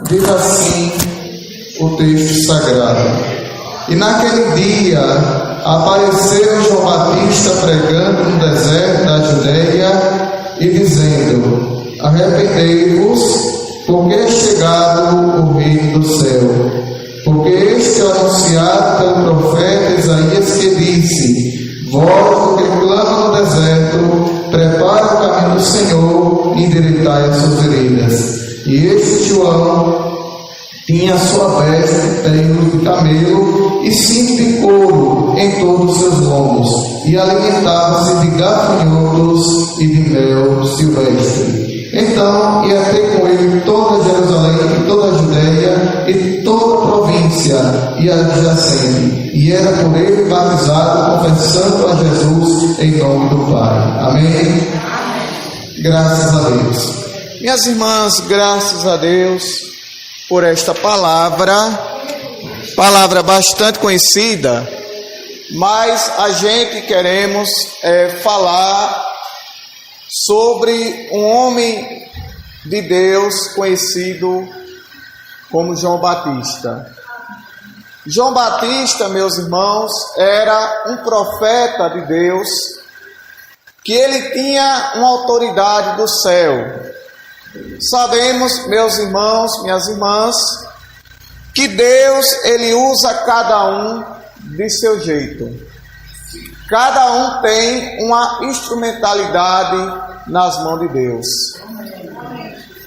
Diz assim o texto sagrado: E naquele dia apareceu João Batista pregando no deserto da Judeia e dizendo: Arrependei-vos, porque é chegado o reino do céu. Porque este é anunciado pelo profeta Isaías, que disse: Vós que clama no deserto, prepara o caminho do Senhor, endireitai as suas veredas. E este João tinha sua veste pelo de camelo e cinto de couro em todos os seus lombos, e alimentava-se de gafanhotos e de mel silvestre. Então ia ter com ele toda Jerusalém, toda a Judeia e toda a província e adjacente, e era por ele batizado, confessando a Jesus em nome do Pai. Amém? Graças a Deus. Minhas irmãs, graças a Deus por esta palavra bastante conhecida, mas a gente queremos falar sobre um homem de Deus conhecido como João Batista. João Batista, meus irmãos, era um profeta de Deus, que ele tinha uma autoridade do céu. Sabemos, meus irmãos, minhas irmãs, que Deus, ele usa cada um de seu jeito. Cada um tem uma instrumentalidade nas mãos de Deus.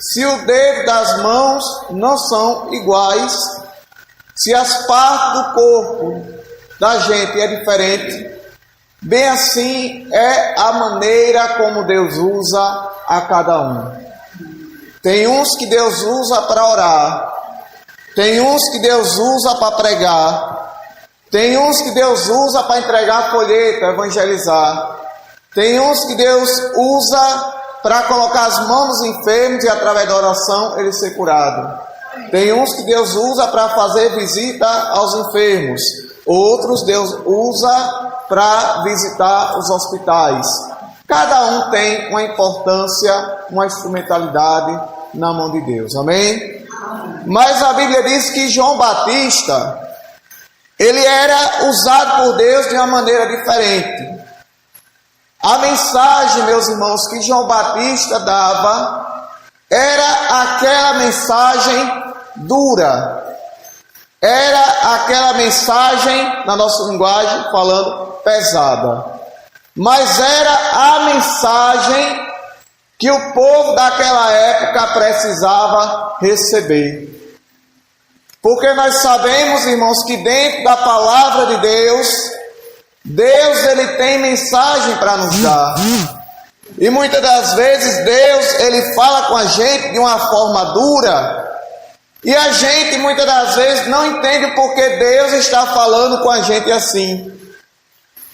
Se o dedo das mãos não são iguais, se as partes do corpo da gente é diferente, bem assim é a maneira como Deus usa a cada um. Tem uns que Deus usa para orar, tem uns que Deus usa para pregar, tem uns que Deus usa para entregar folheto, evangelizar, tem uns que Deus usa para colocar as mãos nos enfermos e através da oração ele ser curado. Tem uns que Deus usa para fazer visita aos enfermos, outros Deus usa para visitar os hospitais. Cada um tem uma importância, uma instrumentalidade na mão de Deus, amém? Mas a Bíblia diz que João Batista, ele era usado por Deus de uma maneira diferente. A mensagem, meus irmãos, que João Batista dava, era aquela mensagem dura, era aquela mensagem, na nossa linguagem, falando pesada, mas era a mensagem que o povo daquela época precisava receber. Porque nós sabemos, irmãos, que dentro da palavra de Deus, Deus ele tem mensagem para nos dar. E muitas das vezes Deus ele fala com a gente de uma forma dura, e a gente muitas das vezes não entende porque Deus está falando com a gente assim.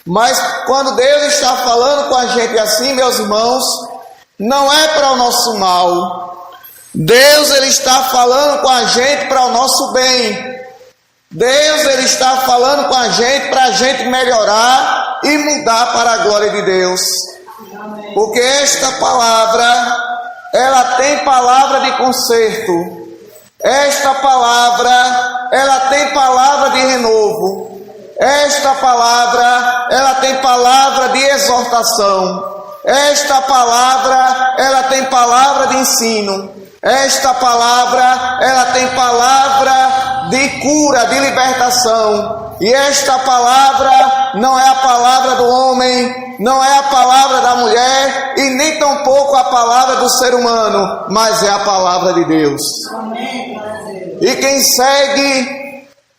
Mas quando Deus está falando com a gente assim, meus irmãos, não é para o nosso mal. Deus ele está falando com a gente para o nosso bem. Deus ele está falando com a gente para a gente melhorar e mudar para a glória de Deus. Porque esta palavra, ela tem palavra de conserto. Esta palavra, ela tem palavra de renovo. Esta palavra, ela tem palavra de exortação. Esta palavra, ela tem palavra de ensino. Esta palavra, ela tem palavra de cura, de libertação. E esta palavra não é a palavra do homem, não é a palavra da mulher e nem tampouco a palavra do ser humano, mas é a palavra de Deus. E quem segue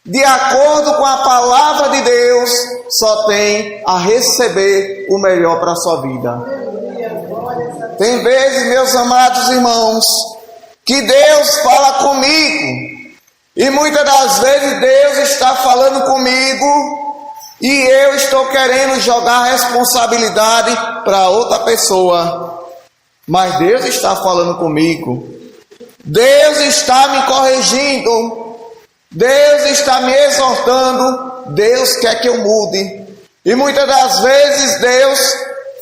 de acordo com a palavra de Deus só tem a receber o melhor para a sua vida. Tem vezes, meus amados irmãos, que Deus fala comigo, e muitas das vezes Deus está falando comigo e eu estou querendo jogar a responsabilidade para outra pessoa, mas Deus está falando comigo, Deus está me corrigindo, Deus está me exortando, Deus quer que eu mude. E muitas das vezes Deus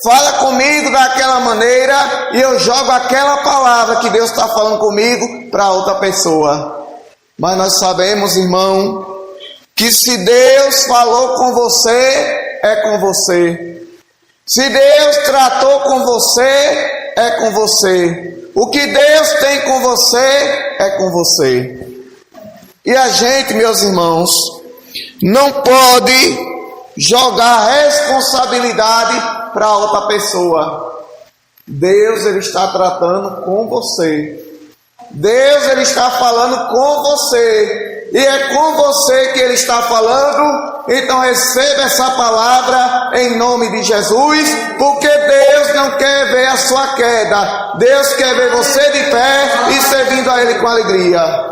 fala comigo daquela maneira e eu jogo aquela palavra que Deus está falando comigo para outra pessoa. Mas nós sabemos, irmão, que se Deus falou com você, é com você. Se Deus tratou com você, é com você. O que Deus tem com você, é com você. E a gente, meus irmãos, não pode jogar responsabilidade para outra pessoa. Deus, Ele está tratando com você. Deus, Ele está falando com você. E é com você que Ele está falando. Então receba essa palavra em nome de Jesus, porque Deus não quer ver a sua queda. Deus quer ver você de pé e servindo a Ele com alegria.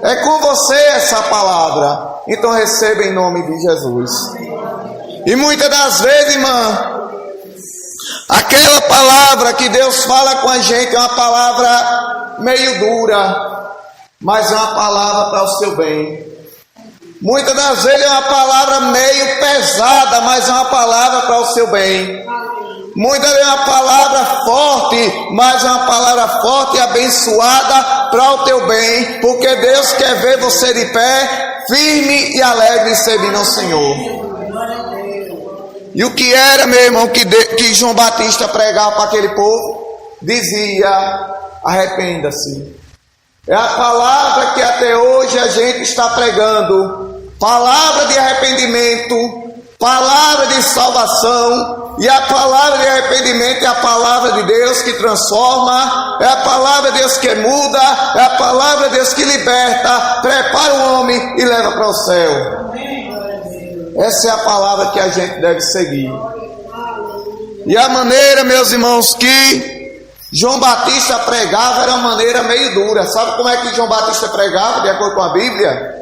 É com você essa palavra. Então receba em nome de Jesus. E muitas das vezes, irmã, aquela palavra que Deus fala com a gente é uma palavra meio dura, mas é uma palavra para o seu bem. Muitas das vezes é uma palavra meio pesada, mas é uma palavra para o seu bem. Muitas vezes é uma palavra forte, mas é uma palavra forte e abençoada para o teu bem, porque Deus quer ver você de pé, firme e alegre servindo ao Senhor. E o que era, meu irmão, que João Batista pregava para aquele povo? Dizia: arrependa-se. É a palavra que até hoje a gente está pregando. Palavra de arrependimento, palavra de salvação. E a palavra de arrependimento é a palavra de Deus que transforma, é a palavra de Deus que muda, é a palavra de Deus que liberta, prepara o homem e leva para o céu. Essa é a palavra que a gente deve seguir. E a maneira, meus irmãos, que João Batista pregava era uma maneira meio dura. Sabe como é que João Batista pregava, de acordo com a Bíblia?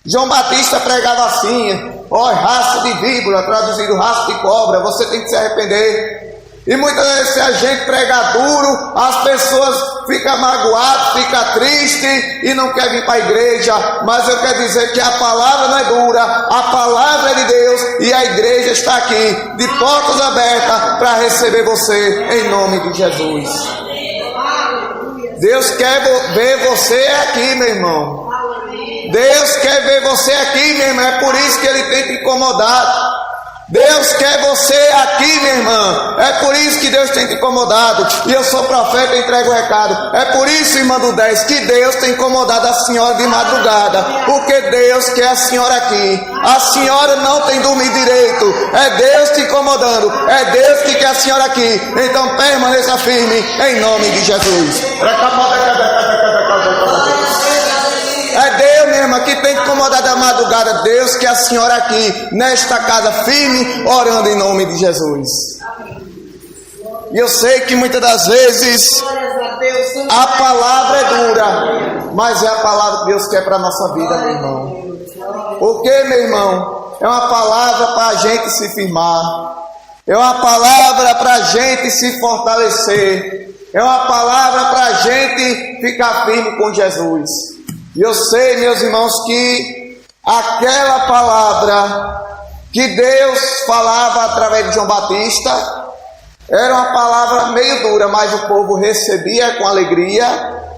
João Batista pregava assim: ó, raça de víbora, traduzido raça de cobra, você tem que se arrepender. E muitas vezes, se a gente pregar duro, as pessoas ficam magoadas, ficam tristes e não querem vir para a igreja. Mas eu quero dizer que a palavra não é dura, a palavra é de Deus e a igreja está aqui, de portas abertas, para receber você em nome de Jesus. Deus quer ver você aqui, meu irmão. Deus quer ver você aqui, meu irmão. É por isso que Ele tem te incomodado. Deus quer você aqui, minha irmã. É por isso que Deus tem te incomodado. E eu sou profeta e entrego o recado. É por isso, irmã do 10, que Deus tem incomodado a senhora de madrugada. Porque Deus quer a senhora aqui. A senhora não tem dormido direito. É Deus te incomodando. É Deus que quer a senhora aqui. Então permaneça firme em nome de Jesus. É Deus, minha irmã, que tem incomodado a madrugada. Deus que a senhora aqui, nesta casa firme, orando em nome de Jesus. E eu sei que muitas das vezes a palavra é dura, mas é a palavra que Deus quer para a nossa vida, meu irmão. Porque, meu irmão, é uma palavra para a gente se firmar. É uma palavra para a gente se fortalecer. É uma palavra para a gente ficar firme com Jesus. E eu sei, meus irmãos, que aquela palavra que Deus falava através de João Batista era uma palavra meio dura, mas o povo recebia com alegria,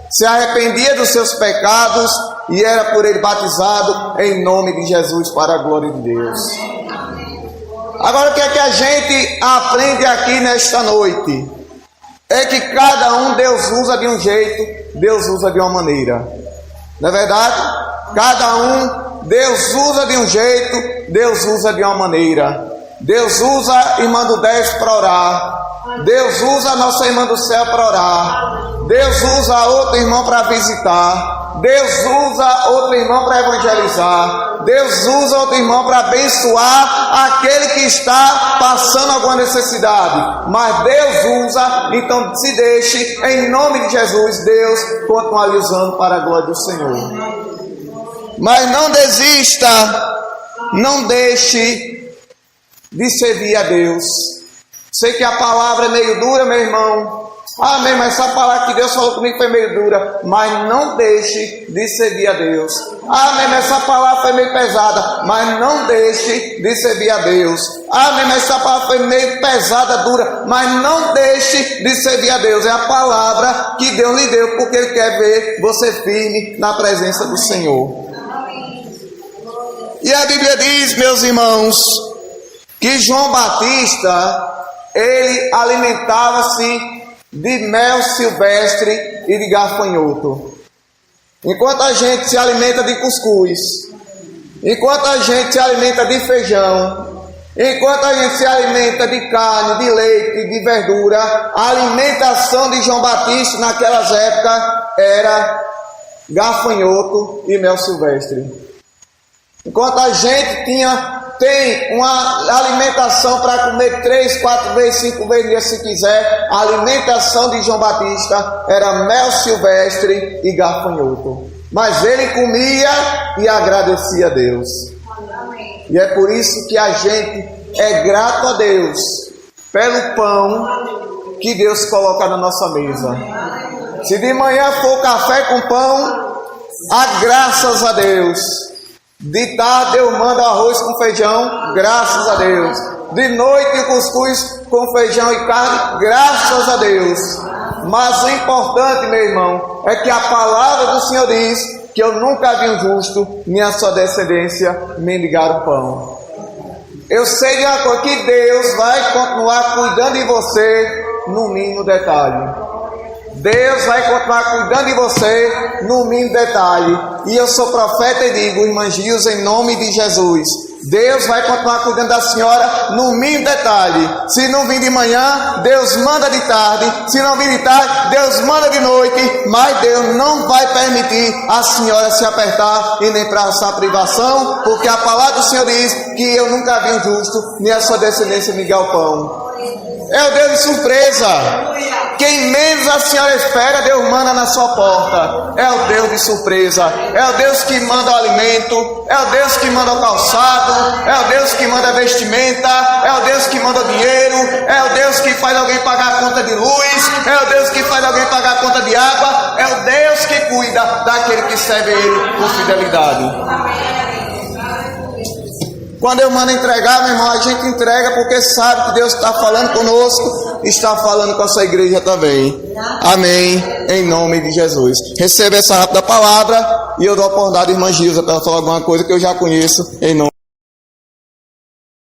se arrependia dos seus pecados e era por ele batizado em nome de Jesus para a glória de Deus. Agora, o que é que a gente aprende aqui nesta noite? É que cada um Deus usa de um jeito, Deus usa de uma maneira. Não é verdade? Cada um, Deus usa de um jeito, Deus usa de uma maneira. Deus usa a irmã do 10 para orar. Deus usa a nossa irmã do céu para orar. Deus usa outro irmão para visitar. Deus usa outro irmão para evangelizar. Deus usa outro irmão para abençoar aquele que está passando alguma necessidade. Mas Deus usa, então se deixe, em nome de Jesus, Deus continua lhe usando para a glória do Senhor. Mas não desista, não deixe de servir a Deus. Sei que a palavra é meio dura, meu irmão, Amém, mas essa palavra que Deus falou comigo foi meio dura, mas não deixe de servir a Deus. Amém, mas essa palavra foi meio pesada, mas não deixe de servir a Deus. Amém, mas essa palavra foi meio pesada, dura, mas não deixe de servir a Deus. É a palavra que Deus lhe deu, porque Ele quer ver você firme na presença do Senhor. E a Bíblia diz, meus irmãos, que João Batista, ele alimentava-se de mel silvestre e de gafanhoto. Enquanto a gente se alimenta de cuscuz, enquanto a gente se alimenta de feijão, enquanto a gente se alimenta de carne, de leite, de verdura, a alimentação de João Batista naquelas épocas era gafanhoto e mel silvestre. Enquanto a gente tem uma alimentação para comer 3, 4 vezes, 5 vezes dia se quiser, a alimentação de João Batista era mel silvestre e gafanhoto. Mas ele comia e agradecia a Deus. E é por isso que a gente é grato a Deus pelo pão que Deus coloca na nossa mesa. Se de manhã for café com pão, graças a Deus. De tarde eu mando arroz com feijão, graças a Deus. De noite cuscuz com feijão e carne, graças a Deus. Mas o importante, meu irmão, é que a palavra do Senhor diz que eu nunca vi um justo, nem a sua descendência mendigar o pão. Eu sei de uma coisa, que Deus vai continuar cuidando de você no mínimo detalhe. Deus vai continuar cuidando de você no mínimo detalhe. E eu sou profeta e digo, irmã Gilza, em nome de Jesus, Deus vai continuar cuidando da senhora no mínimo detalhe. Se não vir de manhã, Deus manda de tarde. Se não vir de tarde, Deus manda de noite. Mas Deus não vai permitir a senhora se apertar e nem passar privação, porque a palavra do Senhor diz que eu nunca vi um justo, nem a sua descendência mendigar o pão. É o Deus de surpresa. Quem menos a senhora espera, Deus manda na sua porta. É o Deus de surpresa. É o Deus que manda o alimento. É o Deus que manda o calçado. É o Deus que manda a vestimenta. É o Deus que manda o dinheiro. É o Deus que faz alguém pagar a conta de luz. É o Deus que faz alguém pagar a conta de água. É o Deus que cuida daquele que serve a Ele com fidelidade. Quando eu mando entregar, meu irmão, a gente entrega porque sabe que Deus está falando conosco, está falando com a sua igreja também. Amém. Em nome de Jesus. Receba essa rápida palavra e eu dou a oportunidade à irmã Gilza para ela falar alguma coisa que eu já conheço. Em nome